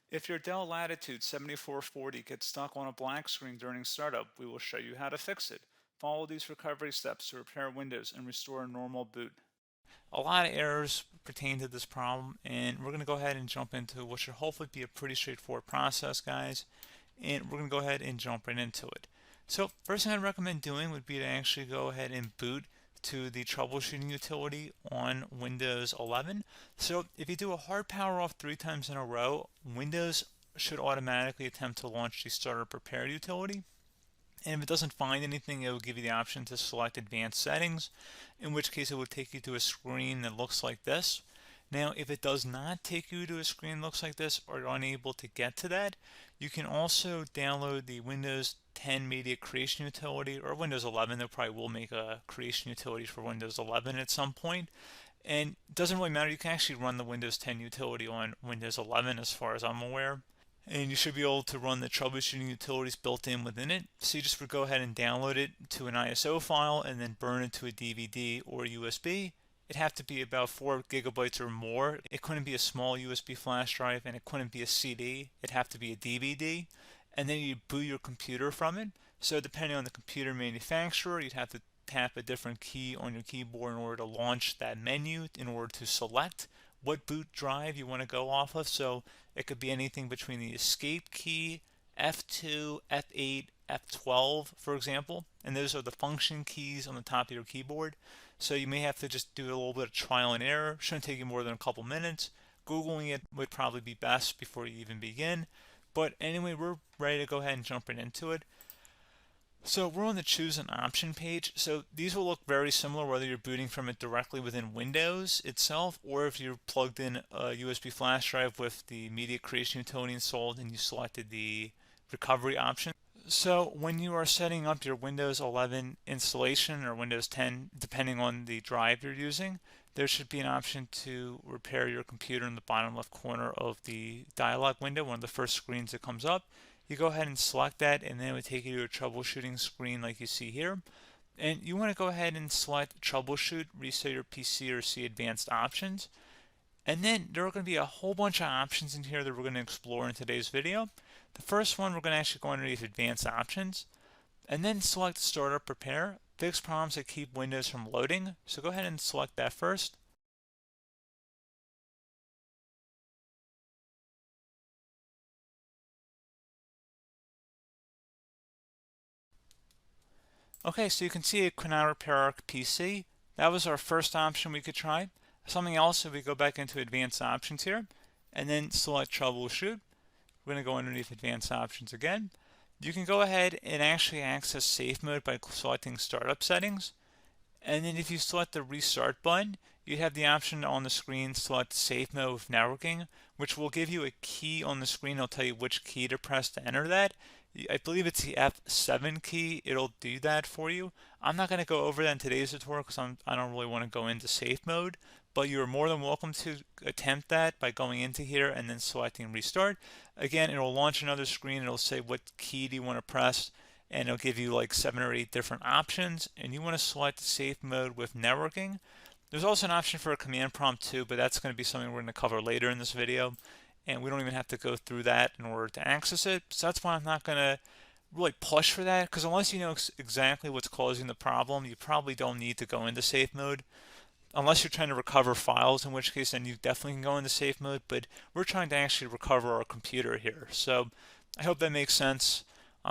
If your Dell Latitude 7440 gets stuck on a black screen during startup, we will show you how to fix it. Follow these recovery steps to repair Windows and restore a normal boot. A lot of errors pertain to this problem, and we're going to go ahead and jump into what should hopefully be a pretty straightforward process, guys. And we're going to go ahead and jump right into it. So first thing I'd recommend doing would be to actually go ahead and boot to the troubleshooting utility on Windows 11. So if you do a hard power off 3 times in a row, Windows should automatically attempt to launch the startup repair utility. And if it doesn't find anything, it will give you the option to select advanced settings, in which case it will take you to a screen that looks like this. Now, if it does not take you to a screen that looks like this, or you're unable to get to that, you can also download the Windows 10 Media Creation Utility, or Windows 11. They probably will make a creation utility for Windows 11 at some point. And it doesn't really matter, you can actually run the Windows 10 utility on Windows 11 as far as I'm aware. And you should be able to run the troubleshooting utilities built in within it. So you just would go ahead and download it to an ISO file and then burn it to a DVD or USB. It'd have to be about 4 gigabytes or more. It couldn't be a small USB flash drive, and it couldn't be a CD. It'd have to be a DVD. And then you boot your computer from it. So depending on the computer manufacturer, you'd have to tap a different key on your keyboard in order to launch that menu, in order to select what boot drive you want to go off of. So it could be anything between the escape key, F2, F8, F12, for example. And those are the function keys on the top of your keyboard. So you may have to just do a little bit of trial and error. Shouldn't take you more than a couple minutes. Googling it would probably be best before you even begin. But anyway, we're ready to go ahead and jump right into it. So we're on the choose an option page. So these will look very similar whether you're booting from it directly within Windows itself, or if you're plugged in a USB flash drive with the media creation utility installed and you selected the recovery option. So when you are setting up your Windows 11 installation or Windows 10, depending on the drive you're using, there should be an option to repair your computer in the bottom left corner of the dialog window, one of the first screens that comes up. You go ahead and select that, and then it would take you to a troubleshooting screen like you see here. And you want to go ahead and select troubleshoot, reset your PC, or see advanced options. And then there are going to be a whole bunch of options in here that we're going to explore in today's video. The first one, we're going to actually go underneath advanced options and then select startup repair, fix problems that keep Windows from loading. So go ahead and select that first. Okay, so you can see it could not repair our PC. That was our first option we could try. Something else, if we go back into advanced options here and then select troubleshoot, we're going to go underneath advanced options again. You can go ahead and actually access safe mode by selecting startup settings. And then if you select the restart button, you have the option on the screen select safe mode with networking, which will give you a key on the screen. It'll tell you which key to press to enter that. I believe it's the F7 key. It'll do that for you. I'm not going to go over that in today's tutorial because I don't really want to go into safe mode, but you're more than welcome to attempt that by going into here and then selecting restart. Again, it'll launch another screen. It'll say what key do you want to press, and it'll give you like 7 or 8 different options, and you want to select safe mode with networking. There's also an option for a command prompt too, but that's going to be something we're going to cover later in this video, and we don't even have to go through that in order to access it. So that's why I'm not going to really push for that, because unless you know exactly what's causing the problem, you probably don't need to go into safe mode. Unless you're trying to recover files, in which case then you definitely can go into safe mode, but we're trying to actually recover our computer here. So I hope that makes sense.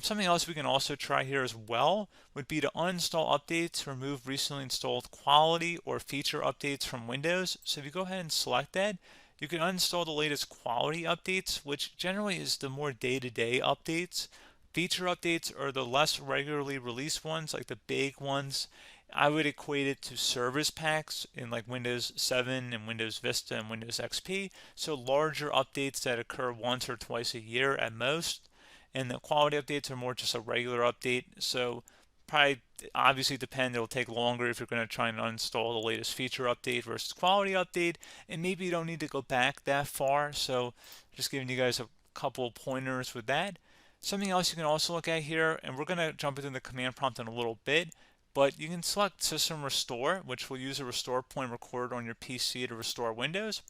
Something else we can also try here as well would be to uninstall updates, remove recently installed quality or feature updates from Windows. So if you go ahead and select that, you can uninstall the latest quality updates, which generally is the more day-to-day updates. Feature updates are the less regularly released ones, like the big ones. I would equate it to service packs in like Windows 7 and Windows Vista and Windows XP. So larger updates that occur once or twice a year at most. And the quality updates are more just a regular update. So probably obviously depend, it'll take longer if you're going to try and uninstall the latest feature update versus quality update. And maybe you don't need to go back that far. So just giving you guys a couple of pointers with that. Something else you can also look at here, and we're going to jump into the command prompt in a little bit, but you can select System Restore, which will use a restore point recorded on your PC to restore Windows.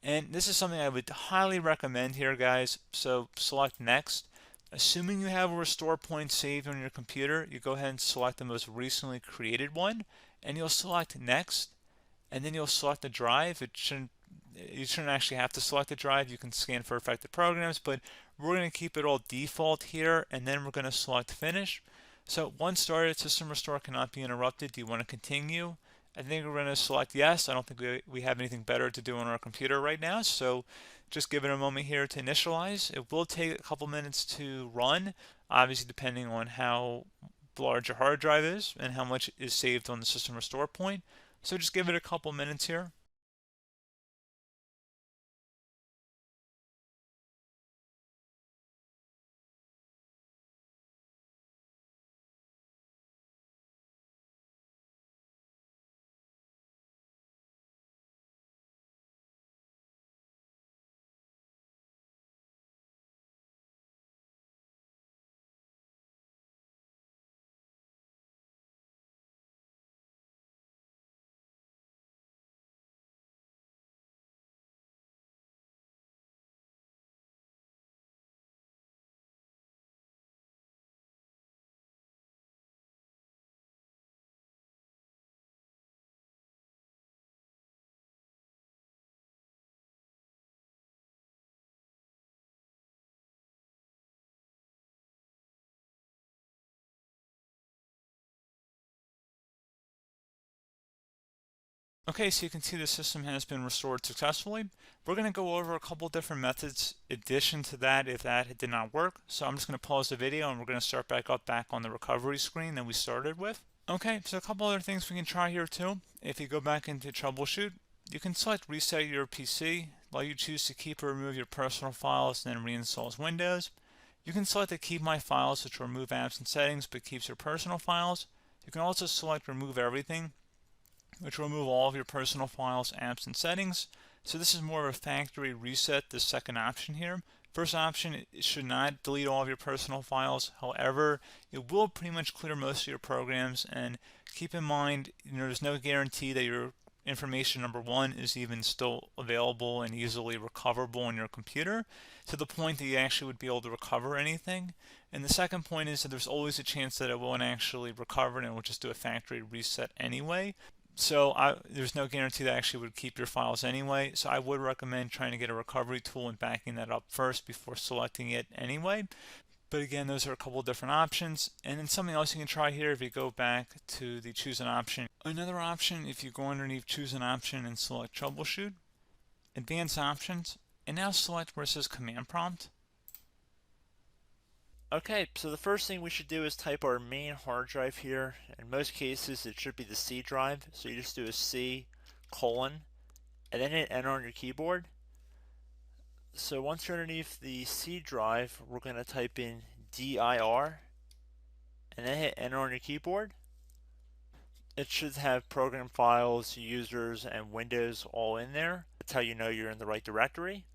And this is something I would highly recommend here, guys. So select next. Assuming you have a restore point saved on your computer, you go ahead and select the most recently created one, and you'll select next, and then you'll select the drive. You shouldn't actually have to select the drive. You can scan for affected programs, but we're going to keep it all default here, and then we're going to select finish. So once started, system restore cannot be interrupted. Do you want to continue? I think we're going to select yes. I don't think we have anything better to do on our computer right now, so just give it a moment here to initialize. It will take a couple minutes to run, obviously depending on how large your hard drive is and how much is saved on the system restore point. So just give it a couple minutes here. Okay, so you can see the system has been restored successfully. We're going to go over a couple different methods in addition to that if that did not work. So I'm just going to pause the video and we're going to start back on the recovery screen that we started with. Okay, so a couple other things we can try here too. If you go back into troubleshoot, you can select reset your PC while you choose to keep or remove your personal files and then reinstalls Windows. You can select to keep my files, which will remove apps and settings but keeps your personal files. You can also select remove everything, which will remove all of your personal files, apps, and settings. So this is more of a factory reset, the second option here. First option, it should not delete all of your personal files. However, it will pretty much clear most of your programs. And keep in mind, there's no guarantee that your information, number one, is even still available and easily recoverable on your computer to the point that you actually would be able to recover anything. And the second point is that there's always a chance that it won't actually recover and it will just do a factory reset anyway. So there's no guarantee that actually would keep your files anyway. So I would recommend trying to get a recovery tool and backing that up first before selecting it anyway. But again, those are a couple different options. And then something else you can try here if you go back to the choose an option. Another option, if you go underneath choose an option and select troubleshoot, advanced options, and now select where it says command prompt. Okay, so the first thing we should do is type our main hard drive here. In most cases, it should be the C drive. So you just do a C colon and then hit enter on your keyboard. So once you're underneath the C drive, we're going to type in dir and then hit enter on your keyboard. It should have program files, users, and Windows all in there. That's how you know you're in the right directory.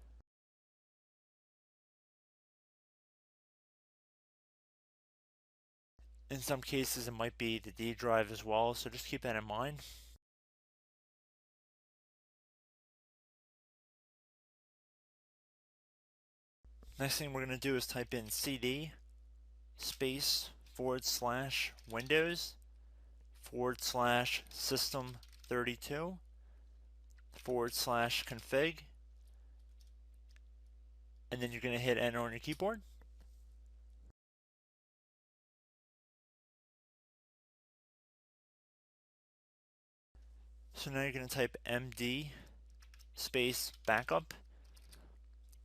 In some cases, it might be the D drive as well, so just keep that in mind. Next thing we're going to do is type in cd space / Windows / system 32 / config, and then you're going to hit enter on your keyboard. So now you're going to type md space backup.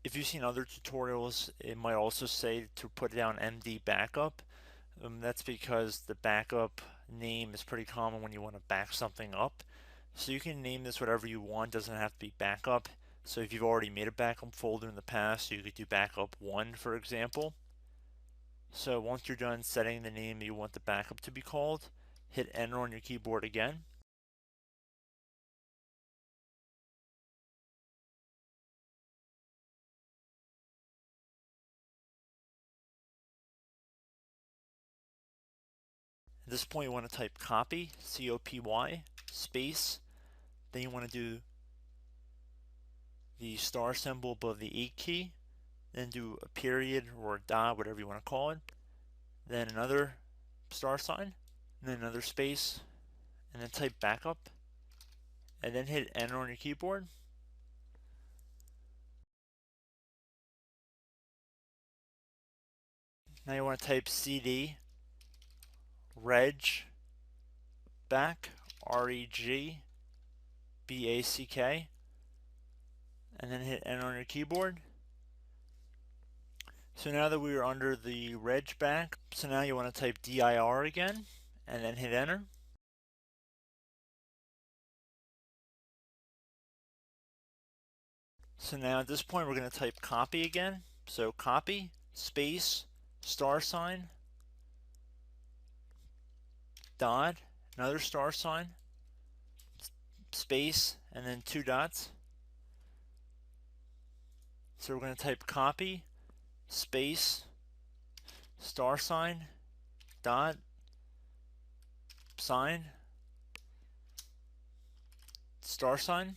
If you've seen other tutorials, it might also say to put down md backup. That's because the backup name is pretty common when you want to back something up. So you can name this whatever you want, doesn't have to be backup. So if you've already made a backup folder in the past, you could do backup 1, for example. So once you're done setting the name you want the backup to be called, hit enter on your keyboard again. At this point you want to type copy, C-O-P-Y, space, then you want to do the star symbol above the 8 key, then do a period or a dot, whatever you want to call it, then another star sign, and then another space, and then type backup, and then hit enter on your keyboard. Now you want to type cd reg back, REGBACK, and then hit enter on your keyboard. So now that we are under the reg back, so now you want to type dir again, and then hit enter. So now at this point we're going to type copy again. So copy, space, star sign, dot, another star sign, space, and then 2 dots. So we're going to type copy, space, star sign, dot, sign, star sign,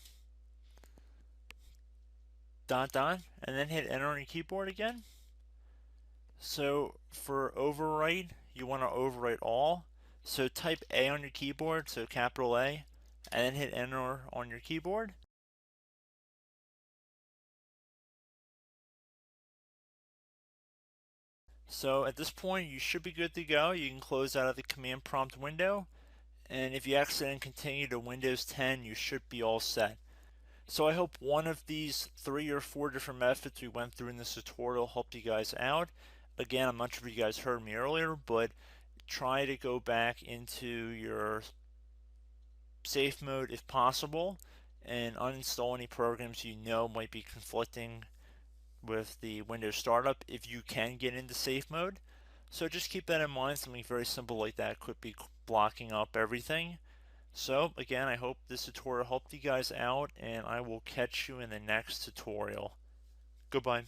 dot, dot, and then hit enter on your keyboard again. So for overwrite, you want to overwrite all. So type A on your keyboard, so capital A, and then hit enter on your keyboard. So at this point, you should be good to go. You can close out of the command prompt window, and if you accidentally continue to Windows 10, you should be all set. So I hope one of these 3 or 4 different methods we went through in this tutorial helped you guys out. Again, I'm not sure if you guys heard me earlier, but try to go back into your safe mode if possible and uninstall any programs you know might be conflicting with the Windows startup if you can get into safe mode. So just keep that in mind. Something very simple like that could be blocking up everything. So again, I hope this tutorial helped you guys out, and I will catch you in the next tutorial. Goodbye.